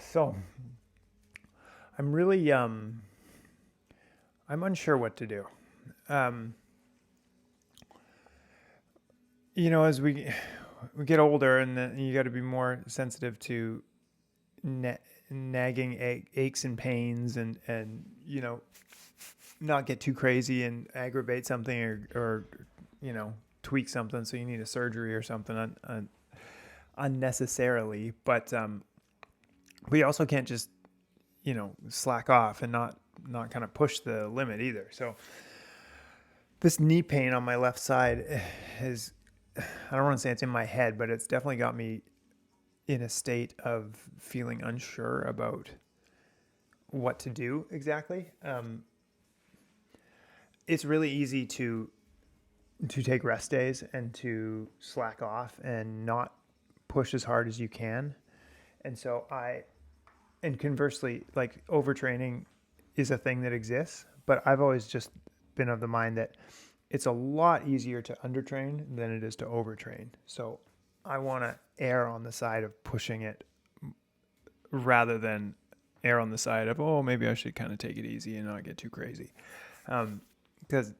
So I'm really I'm unsure what to do. Um, as we get older, and then you got to be more sensitive to na- nagging aches and pains, and not get too crazy and aggravate something or tweak something, so you need a surgery or something unnecessarily. But we also can't just slack off and not kind of push the limit either. So this knee pain on my left side is, I don't want to say it's in my head, but it's definitely got me in a state of feeling unsure about what to do exactly. It's really easy to take rest days and to slack off and not push as hard as you can. And so and conversely, like overtraining is a thing that exists, but I've always just been of the mind that it's a lot easier to undertrain than it is to overtrain. So I want to err on the side of pushing it rather than err on the side of, oh, maybe I should kind of take it easy and not get too crazy. Because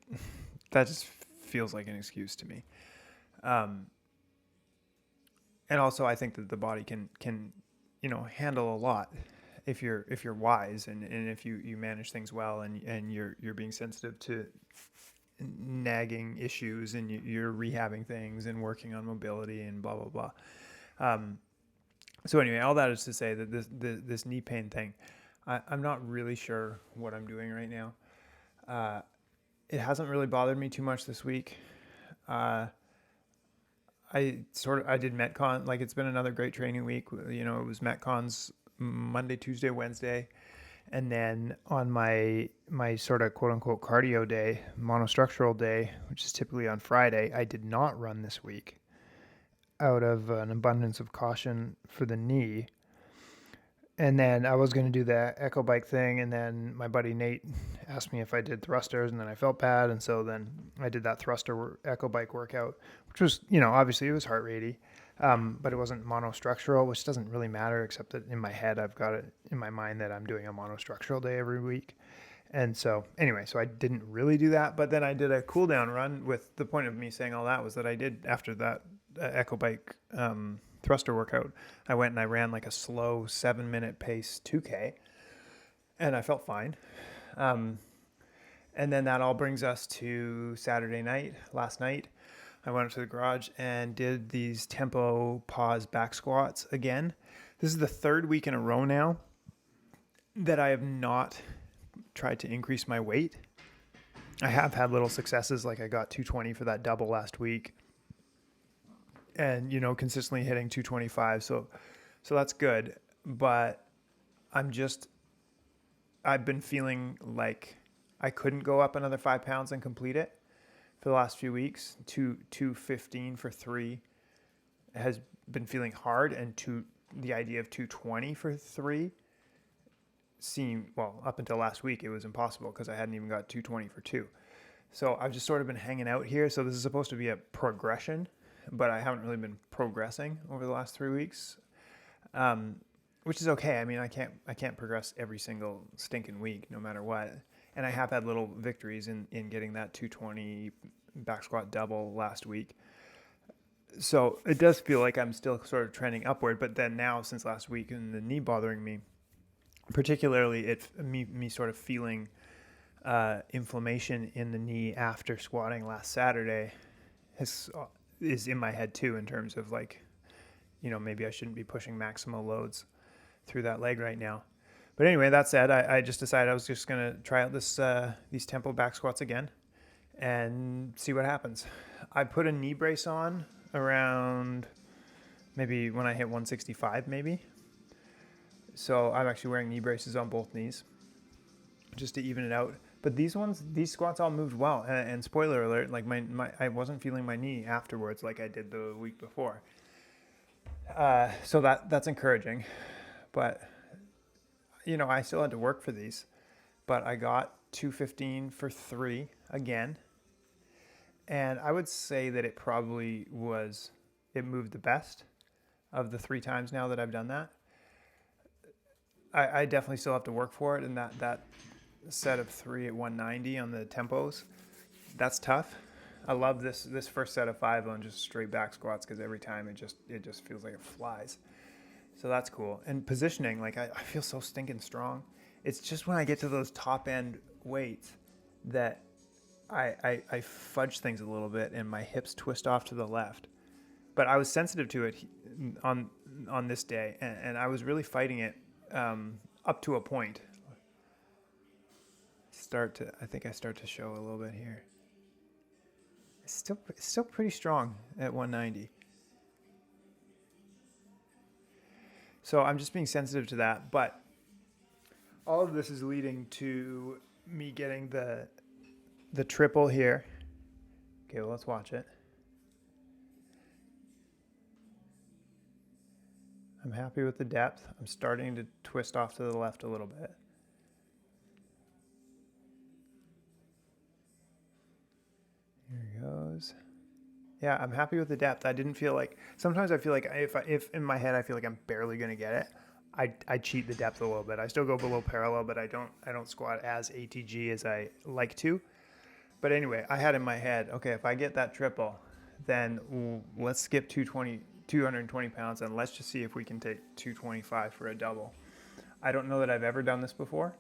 that just feels like an excuse to me. Um, and also, I think that the body can handle a lot if you're wise and if you manage things well and you're being sensitive to nagging issues and you're rehabbing things and working on mobility and blah blah blah. Um, so anyway, all that is to say that this knee pain thing, I'm not really sure what I'm doing right now. Uh, it hasn't really bothered me too much this week. Uh, I did Metcon, like it's been another great training week. It was Metcons Monday, Tuesday, Wednesday, and then on my sort of quote unquote cardio day, monostructural day, which is typically on Friday, I did not run this week out of an abundance of caution for the knee. And then I was going to do the echo bike thing, and then my buddy Nate asked me if I did thrusters, and then I felt bad, and so then I did that thruster echo bike workout, which was, obviously it was heart ratey, but it wasn't monostructural, which doesn't really matter, except that in my head I've got it in my mind that I'm doing a monostructural day every week. And so anyway, so I didn't really do that, but then I did a cool down run. With the point of me saying all that was that I did, after that echo bike thruster workout, I went and I ran like a slow 7-minute pace 2K, and I felt fine. Um, and then that all brings us to Saturday night. Last night, I went up to the garage and did these tempo pause back squats again. This is the third week in a row now that I have not tried to increase my weight. I have had little successes, like I got 220 for that double last week, and consistently hitting 225. So that's good, but I'm just I've been feeling like I couldn't go up another 5 pounds and complete it for the last few weeks. 215 for 3 has been feeling hard, and the idea of 220 for 3 seemed, well, up until last week it was impossible because I hadn't even got 220 for 2. So I've just sort of been hanging out here. So this is supposed to be a progression, but I haven't really been progressing over the last 3 weeks, um, which is okay. I mean, I can't progress every single stinking week, no matter what. And I have had little victories in getting that 220 back squat double last week. So it does feel like I'm still sort of trending upward. But then now, since last week and the knee bothering me, particularly me sort of feeling inflammation in the knee after squatting last Saturday is in my head too, in terms of like, maybe I shouldn't be pushing maximal loads through that leg right now. But anyway, that said, I just decided I was just going to try out these tempo back squats again and see what happens. I put a knee brace on around maybe when I hit 165 maybe. So I'm actually wearing knee braces on both knees just to even it out. But these squats all moved well. And spoiler alert, like I wasn't feeling my knee afterwards like I did the week before. So that's encouraging. But, I still had to work for these. But I got 215 for 3 again. And I would say that it moved the best of the 3 times now that I've done that. I definitely still have to work for it. And that set of 3 at 190 on the tempos, that's tough. I love this first set of 5 on just straight back squats because every time it just feels like it flies. So that's cool. And positioning, like I feel so stinking strong. It's just when I get to those top end weights that I fudge things a little bit and my hips twist off to the left. But I was sensitive to it on this day, and I was really fighting it up to a point. I think I start to show a little bit here. It's still pretty strong at 190. So I'm just being sensitive to that, but all of this is leading to me getting the triple here. Okay, well, let's watch it. I'm happy with the depth. I'm starting to twist off to the left a little bit. Here it goes. Yeah, I'm happy with the depth. I didn't feel like, sometimes I feel like if in my head I feel like I'm barely going to get it, I cheat the depth a little bit. I still go below parallel, but I don't squat as ATG as I like to. But anyway, I had in my head, okay, if I get that triple, then let's skip 220 pounds and let's just see if we can take 225 for a double. I don't know that I've ever done this before.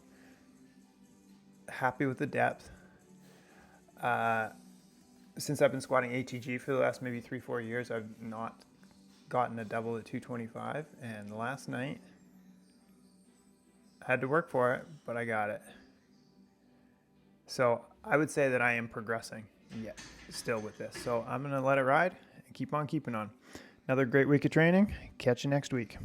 Happy with the depth. Since I've been squatting ATG for the last maybe 3-4 years, I've not gotten a double at 225. And last night, I had to work for it, but I got it. So I would say that I am progressing yet still with this. So I'm going to let it ride and keep on keeping on. Another great week of training. Catch you next week.